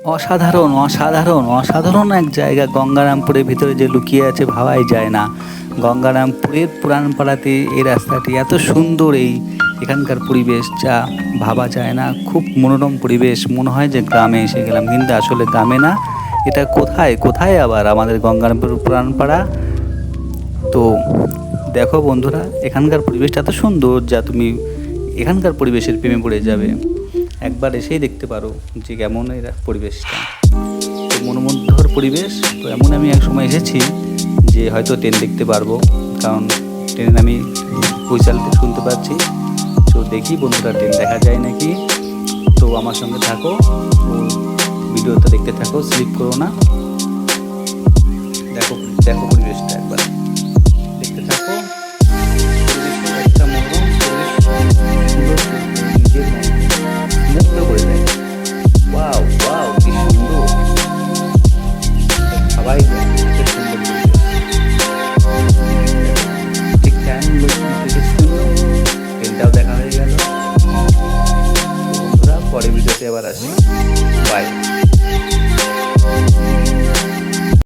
অসাধারণ অসাধারণ অসাধারণ এক জায়গা। গঙ্গারামপুরের ভিতরে যে লুকিয়ে আছে ভাবাই যায় না। গঙ্গারামপুরের পুরানপাড়াতে এই রাস্তাটি এত সুন্দর, এখানকার পরিবেশ যা ভাবা যায় না। খুব মনোরম পরিবেশ, মনে হয় যে গ্রামে এসে গেলাম, কিন্তু আসলে গ্রামে না। এটা কোথায় কোথায় আবার আমাদের গঙ্গারামপুর পুরানপাড়া। তো দেখো বন্ধুরা, এখানকার পরিবেশটা এত সুন্দর যা তুমি এখানকার পরিবেশের প্রেমে পড়ে যাবে। একবার এসেই দেখতে পারো যে কেমন এর পরিবেশটা। তো মনোমুগ্ধকর পরিবেশ। তো এমন আমি এক সময় এসেছি যে হয়তো ট্রেন দেখতে পারবো, কারণ ট্রেন আমি হুইসেল শুনতে পাচ্ছি। তো দেখি বন্ধুরা ট্রেন দেখা যায় নাকি। তো আমার সঙ্গে থাকো, ও ভিডিওটা দেখতে থাকো, স্লিপ করো না। দেখো দেখো পরিবেশটা একবার দেখতে থাকো। পরিবেশের একটা মনোরম পরিবেশ, সুন্দর নিজের মুগ্ধ করে দেয়। ওয়াও ওয়াও, কি সুন্দর! সবাই এত সুন্দর পরিবেশ। ঠিক টাইম ট্রেনটাও দেখা হয়ে গেল। বন্ধুরা পরে ভিডিওতে আবার আসি। বাই।